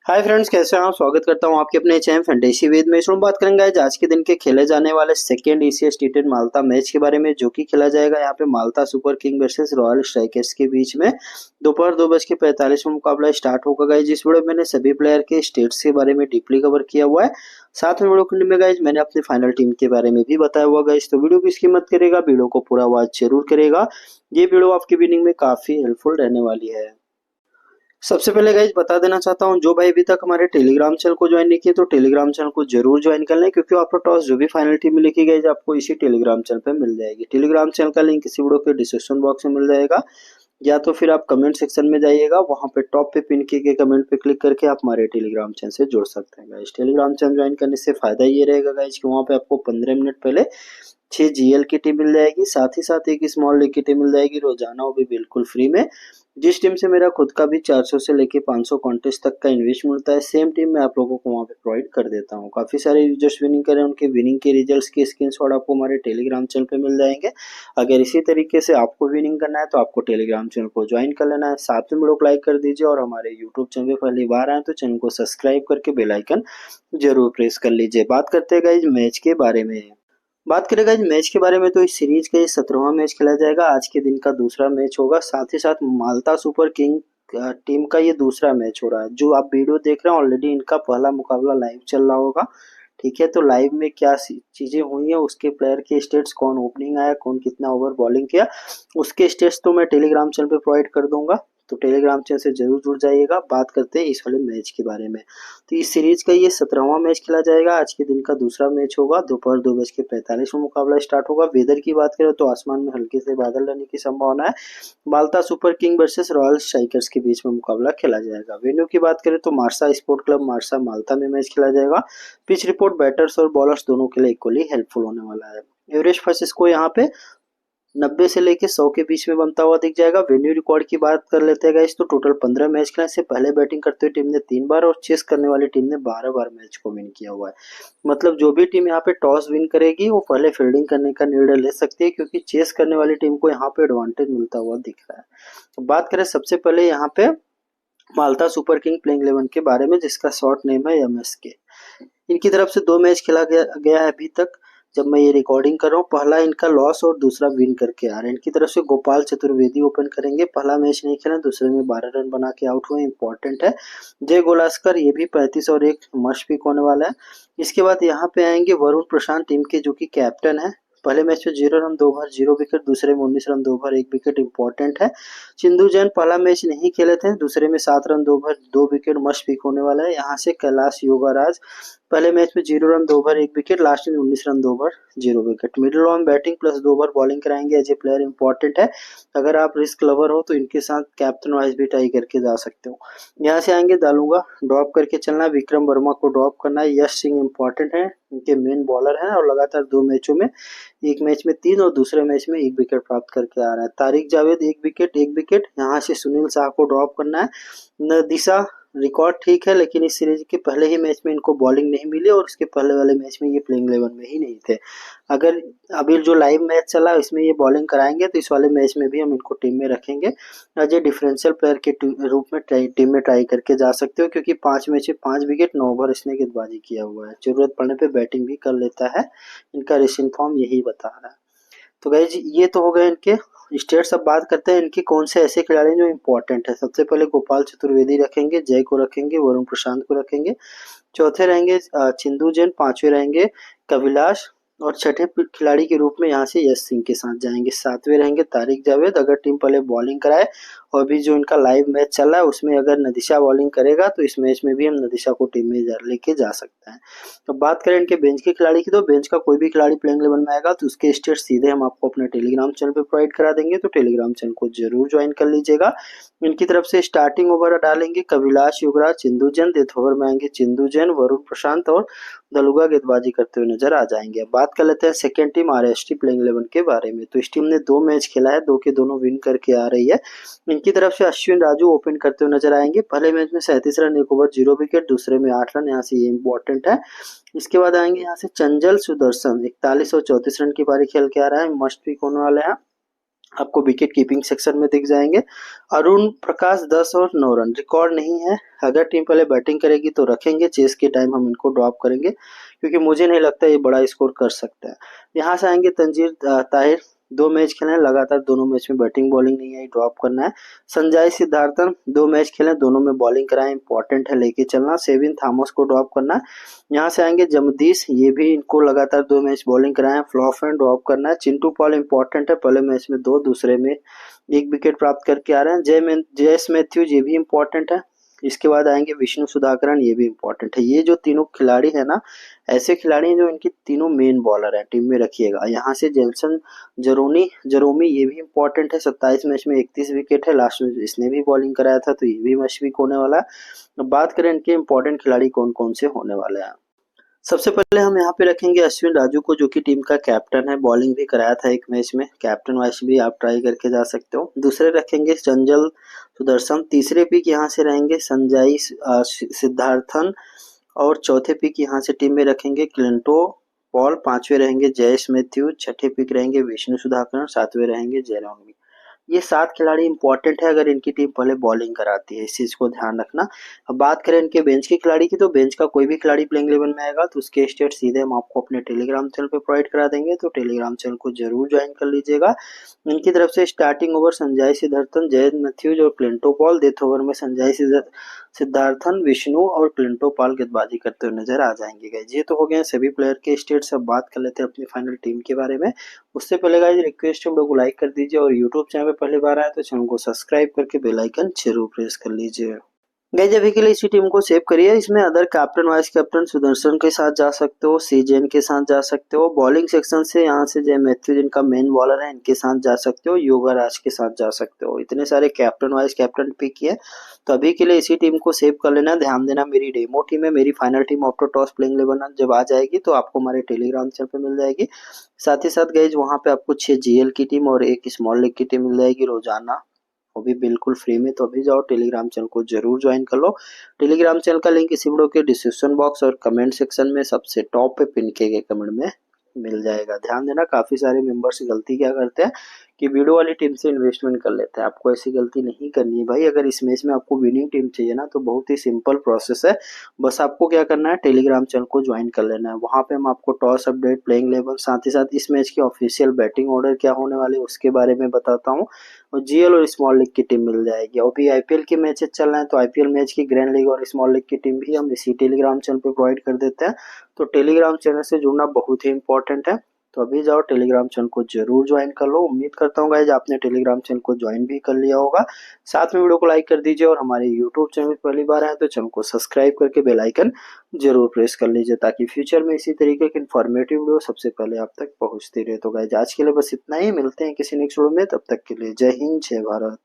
Hi friends, कैसे हैं आप। स्वागत करता हूं आपके अपने चैनल फैंटेसी विद में। इसमें बात करेंगे आज के दिन के खेले जाने वाले second ACS T10 Malta match के बारे में, जो कि खेला जाएगा यहाँ पे Malta super king versus royal strikers के बीच में। दोपहर 2:45 में मुकाबला स्टार्ट होगा गाइज। जिस वीडियो में मैंने सभी प्लेयर के स्टेट्स के बारे में डीपली कवर किया हुआ है। साथ में वीडियो के में गाइज मैंने अपनी फाइनल टीम के बारे में भी बताया हुआ गाइज। तो वीडियो की कीमत करेगा, वीडियो को पूरा वॉच जरूर करेगा। ये वीडियो आपकी विनिंग में काफी हेल्पफुल रहने वाली है। सबसे पहले गाइज बता देना चाहता हूँ, जो भाई अभी तक हमारे टेलीग्राम चैनल को ज्वाइन नहीं किए तो टेलीग्राम चैनल को जरूर ज्वाइन कर लें, क्योंकि आपका टॉस जो भी फाइनल टीम में लिखी गई आपको इसी टेलीग्राम चैनल पे मिल जाएगी। टेलीग्राम चैनल का लिंक इसी वीडियो के डिस्क्रिप्शन बॉक्स में मिल जाएगा, या तो फिर आप कमेंट सेक्शन में जाइएगा, वहां पे टॉप पे पिन किए गए कमेंट पे क्लिक करके आप हमारे टेलीग्राम चैनल से जुड़ सकते हैं गाइज। टेलीग्राम चैनल ज्वाइन करने से फायदा ये रहेगा गाइज कि वहाँ पे आपको 15 मिनट पहले 6 जीएल की टीम मिल जाएगी, साथ ही साथ एक स्मॉल लीग की टीम मिल जाएगी रोजाना, वो भी बिल्कुल फ्री में। जिस टीम से मेरा खुद का भी 400 से लेके 500 कॉन्टेस्ट तक का इन्वेस्ट मिलता है, सेम टीम मैं आप लोगों को वहाँ पे प्रोवाइड कर देता हूँ। काफी सारे यूजर्स विनिंग करें, उनके विनिंग के रिजल्ट्स के स्क्रीनशॉट आपको हमारे टेलीग्राम चैनल पे मिल जाएंगे। अगर इसी तरीके से आपको विनिंग करना है तो आपको टेलीग्राम चैनल को ज्वाइन कर लेना है। साथ में वीडियो को लाइक कर दीजिए, और हमारे यूट्यूब चैनल पे पहली बार आए तो चैनल को सब्सक्राइब करके बेल आइकन जरूर प्रेस कर लीजिए। बात करते हैं गाइज मैच के बारे में। बात करें गाइज मैच के बारे में, तो इस सीरीज का ये 17वां मैच खेला जाएगा। आज के दिन का दूसरा मैच होगा, साथ ही साथ माल्टा सुपर किंग टीम का ये दूसरा मैच हो रहा है। जो आप वीडियो देख रहे हैं ऑलरेडी इनका पहला मुकाबला लाइव चल रहा होगा। ठीक है, तो लाइव में क्या चीजें हुई है, उसके प्लेयर के स्टेट्स, कौन ओपनिंग आया, कौन कितना ओवर बॉलिंग किया, उसके स्टेट्स तो मैं टेलीग्राम चैनल पे प्रोवाइड कर दूंगा। तो टेलीग्राम चैनल से जरूर जुड़ जाइएगा। बात करते हैं इस वाले मैच के बारे में। तो इस सीरीज का ये 17वां मैच खेला जाएगा। आज के दिन का दूसरा मैच होगा, दोपहर 2:45 में मुकाबला स्टार्ट होगा। वेदर की बात करें तो आसमान में हल्के से बादल रहने की संभावना है। Malta super king versus royal strikers के बीच में मुकाबला खेला जाएगा। वेन्यू की बात करें तो मार्सा स्पोर्ट क्लब मार्सा माल्टा में मैच खेला जाएगा। पिच रिपोर्ट बैटर्स और बॉलर्स दोनों के लिए इक्वली हेल्पफुल होने वाला है। एवरेज फर्स्ट स्कोर यहाँ पे 90 से लेके 100 के बीच में बनता हुआ दिख जाएगा। वेन्यू रिकॉर्ड की बात कर लेते हैं गाइस, तो टोटल 15 मैच खेलने से पहले बैटिंग करते हुए टीम ने 3 बार और चेस करने वाली टीम ने 12 बार मैच को विन किया हुआ है। मतलब जो भी टीम यहाँ पे टॉस विन करेगी वो पहले फील्डिंग करने का निर्णय ले सकती है, क्योंकि चेस करने वाली टीम को यहाँ पे एडवांटेज मिलता हुआ दिख रहा है। तो बात करें सबसे पहले यहाँ पे माल्टा सुपर किंग प्लेइंग 11 के बारे में, जिसका शॉर्ट नेम है एमएसके। इनकी तरफ से 2 मैच खेला गया है अभी तक। जब मैं ये रिकॉर्डिंग कर रहा हूँ, पहला इनका लॉस और दूसरा विन करके आ रहे हैं। इनकी तरफ से गोपाल चतुर्वेदी ओपन करेंगे। पहला मैच नहीं खेला, दूसरे में 12 रन बना के आउट हुए, इंपॉर्टेंट है। जय गोलास्कर, ये भी 35 और एक मस्ट पिक होने वाला है। इसके बाद यहाँ पे आएंगे वरुण प्रशांत, टीम के जो कि कैप्टन है। पहले मैच में 0 रन 2 ओवर 0 विकेट, दूसरे में 19 रन 2 ओवर 1 विकेट, इंपॉर्टेंट है। सिंधु जैन पहला मैच नहीं खेले थे, दूसरे में 7 run 2 over 2 wicket, must pick होने वाला है। यहाँ से कैलाश योगाराज पहले मैच में 0 रन 2 ओवर 1 विकेट, लास्ट में 19 run 2 over 0 wicket. Middle on batting plus 2 over bowling कराएंगे। एज ए प्लेयर इंपॉर्टेंट है। अगर आप रिस्क लवर हो तो इनके साथ कैप्टन वाइज भी ट्राई करके जा सकते हो। यहाँ से आएंगे दालूंगा, ड्रॉप करके चलना है। विक्रम वर्मा को ड्रॉप करना है। यश सिंह इंपॉर्टेंट है, इनके मेन बॉलर हैं और लगातार 2 मैचों में, एक मैच में 3 और दूसरे मैच में 1 विकेट प्राप्त करके आ रहा है। तारिक जावेद 1 विकेट। यहाँ से सुनील शाह को ड्रॉप करना है। नदिशा रिकॉर्ड ठीक है, लेकिन इस सीरीज के पहले ही मैच में इनको बॉलिंग नहीं मिली, और उसके पहले वाले मैच में ये प्लेइंग 11 में ही नहीं थे। अगर अभी जो लाइव मैच चला इसमें ये बॉलिंग कराएंगे तो इस वाले मैच में भी हम इनको टीम में रखेंगे। एज ए डिफरेंशियल प्लेयर के रूप में टीम में ट्राई करके जा सकते हो, क्योंकि 5 मैच में 5 विकेट 9 ओवर इसने गेंदबाजी किया हुआ है। जरूरत पड़ने पे बैटिंग भी कर लेता है। इनका रिसेंट फॉर्म यही बता रहा है। तो गाइज ये तो हो गए इनके स्टेट्स। अब बात करते हैं इनके कौन से ऐसे खिलाड़ी हैं जो इम्पोर्टेंट है। सबसे पहले गोपाल चतुर्वेदी रखेंगे, जय को रखेंगे, वरुण प्रशांत को रखेंगे। चौथे रहेंगे चिंदू जैन, पांचवे रहेंगे कविलाश, और छठे खिलाड़ी के रूप में यहाँ से यश सिंह के साथ जाएंगे। सातवें रहेंगे तारिक जावेद, अगर टीम पहले बॉलिंग कराए। और भी जो इनका लाइव मैच चल रहा है उसमें अगर नदिशा बॉलिंग करेगा तो इस मैच में भी हम नदिशा को टीम में लेके जा सकते हैं। तो बात करें इनके बेंच के खिलाड़ी की, तो बेंच का कोई भी खिलाड़ी प्लेइंग 11 में आएगा तो उसके स्टेट सीधे हम आपको अपने टेलीग्राम चैनल पे प्रोवाइड करा देंगे। तो टेलीग्राम चैनल को जरूर ज्वाइन कर लीजिएगा। इनकी तरफ से स्टार्टिंग ओवर डालेंगे कविलाश युवराज, चिंदू जैन। डेथ ओवर में आएंगे चिंदू जैन, वरुण प्रशांत और दलुगा गेंदबाजी करते हुए नजर आ जाएंगे। अब बात कर लेते हैं सेकेंड टीम आरएसटी प्लेइंग 11 के बारे में। तो इस टीम ने 2 मैच खेला है, 2 के दोनों विन करके आ रही है। इनकी तरफ से अश्विन राजू ओपन करते हुए नजर आएंगे। पहले मैच में 37 रन 1 ओवर 0 विकेट, दूसरे में 8 रन, यहाँ से ये इंपॉर्टेंट है। इसके बाद आएंगे यहाँ से चंचल सुदर्शन, 41 और 34 रन की पारी खेल के आ रहा है, मस्ट पिक होने वाले हैं। आपको विकेट कीपिंग सेक्शन में दिख जाएंगे। अरुण प्रकाश 10 और 9 रन रिकॉर्ड नहीं है। अगर टीम पहले बैटिंग करेगी तो रखेंगे, चेस के टाइम हम इनको ड्रॉप करेंगे क्योंकि मुझे नहीं लगता ये बड़ा स्कोर कर सकते हैं। यहाँ से आएंगे तंजीर ताहिर, 2 मैच खेले हैं लगातार, दोनों मैच में बैटिंग बॉलिंग नहीं है, ड्रॉप करना है। संजय सिद्धार्थन 2 मैच खेले, दोनों में बॉलिंग कराए, इंपॉर्टेंट है, लेके चलना। सेविन थॉमस को ड्रॉप करना है। यहाँ से आएंगे जमदीश, ये भी इनको लगातार 2 मैच बॉलिंग कराए, फ्लॉप एंड ड्रॉप करना है। चिंटू पॉल इंपॉर्टेंट है, पहले मैच में 2, दूसरे में 1 विकेट प्राप्त करके आ रहे हैं। जयस मैथ्यूज ये भी इंपॉर्टेंट है। इसके बाद आएंगे विष्णु सुधाकरन, ये भी इंपॉर्टेंट है। ये जो तीनों खिलाड़ी है ना, ऐसे खिलाड़ी हैं जो इनकी तीनों मेन बॉलर है, टीम में रखिएगा। यहाँ से जेल्सन जरोमी ये भी इंपॉर्टेंट है, 27 मैच में 31 विकेट है, लास्ट में इसने भी बॉलिंग कराया था, तो ये भी मस्ट वीक होने वाला है। अब बात करें इनके इंपॉर्टेंट खिलाड़ी कौन कौन से होने वाले हैं। सबसे पहले हम यहाँ पे रखेंगे अश्विन राजू को, जो कि टीम का कैप्टन है, बॉलिंग भी कराया था एक मैच में, कैप्टन वाइस भी आप ट्राई करके जा सकते हो। दूसरे रखेंगे चंचल सुदर्शन, तीसरे पिक यहाँ से रहेंगे संजय सिद्धार्थन, और चौथे पिक यहाँ से टीम में रखेंगे क्लिंटो पॉल, पांचवे रहेंगे जयेश मैथ्यू, छठे पिक रहेंगे विष्णु सुधाकर, सातवें रहेंगे जयराम। ये 7 खिलाड़ी इंपॉर्टेंट है अगर इनकी टीम पहले बॉलिंग कराती है, इस चीज को ध्यान रखना। अब बात करें इनके बेंच के खिलाड़ी की, तो बेंच का कोई भी खिलाड़ी प्लेइंग 11 में आएगा तो उसके स्टेट सीधे हम आपको अपने टेलीग्राम चैनल पे प्रोवाइड करा देंगे, तो टेलीग्राम चैनल को जरूर ज्वाइन कर लीजिएगा। इनकी तरफ से स्टार्टिंग ओवर संजय सिद्धार्थन, जयंत मैथ्यूज और क्लिंटो पॉल, डेथ ओवर में संजय सिद्धार्थन, विष्णु और क्लिंटो पॉल गेंदबाजी करते हुए नजर आ जाएंगे गाइज। ये तो हो गए सभी प्लेयर के स्टेट्स। अब बात कर लेते हैं अपनी फाइनल टीम के बारे में। उससे पहले गाइज रिक्वेस्ट है, वीडियो को लाइक कर दीजिए और यूट्यूब चैनल पे पहली बार आए तो चैनल को सब्सक्राइब करके बेल आइकन जरूर प्रेस कर लीजिए। गाइज अभी के लिए इसी टीम को सेव करिए। इसमें other captain vice captain Sudarshan के साथ जा सकते हो, सीजेन के साथ जा सकते हो, बॉलिंग सेक्शन से यहाँ से जय मैथ्यू जिनका मेन बॉलर है इनके साथ जा सकते हो, योगाराज के साथ जा सकते हो। इतने सारे कैप्टन वाइस कैप्टन पिक किए, तो अभी के लिए इसी टीम को सेव कर लेना। ध्यान देना मेरी डेमो टीम है, मेरी final team after toss playing 11 जब आ जाएगी तो आपको हमारे टेलीग्राम चैनल पे मिल जाएगी। साथ ही साथ गाइज वहाँ पे आपको 6 जीएल की टीम और 1 स्मॉल लीग की टीम मिल जाएगी रोजाना, वो भी बिल्कुल फ्री में। तो अभी जाओ टेलीग्राम चैनल को जरूर ज्वाइन कर लो। टेलीग्राम चैनल का लिंक इसी वीडियो के डिस्क्रिप्शन बॉक्स और कमेंट सेक्शन में सबसे टॉप पे पिन किए गए कमेंट में मिल जाएगा। ध्यान देना काफी सारे मेंबर्स गलती क्या करते हैं कि वीडियो वाली टीम से इन्वेस्टमेंट कर लेते हैं, आपको ऐसी गलती नहीं करनी है भाई। अगर इस मैच में आपको विनिंग टीम चाहिए ना तो बहुत ही सिंपल प्रोसेस है, बस आपको क्या करना है टेलीग्राम चैनल को ज्वाइन कर लेना है। वहां पे हम आपको टॉस अपडेट, प्लेइंग 11, साथ ही साथ इस मैच की ऑफिशियल बैटिंग ऑर्डर क्या होने वाले उसके बारे में बताता हूँ, और जीएल और स्मॉल लीग की टीम मिल जाएगी। और भी आईपीएल के मैचेस चल रहे हैं तो आईपीएल मैच की ग्रैंड लीग और स्मॉल लीग की टीम भी हम इसी टेलीग्राम चैनल पे प्रोवाइड कर देते हैं। तो टेलीग्राम चैनल से जुड़ना बहुत ही इंपॉर्टेंट है, तो अभी जाओ टेलीग्राम चैनल को जरूर ज्वाइन कर लो। उम्मीद करता हूँ गाइज आपने टेलीग्राम चैनल को ज्वाइन भी कर लिया होगा। साथ में वीडियो को लाइक कर दीजिए और हमारे यूट्यूब चैनल पर पहली बार आए तो चैनल को सब्सक्राइब करके बेल आइकन जरूर प्रेस कर लीजिए, ताकि फ्यूचर में इसी तरीके की इन्फॉर्मेटिव वीडियो सबसे पहले आप तक पहुंचती रहे। तो गाइज आज के लिए बस इतना ही, मिलते हैं किसी नेक्स्ट वीडियो में, तब तक के लिए जय हिंद जय भारत।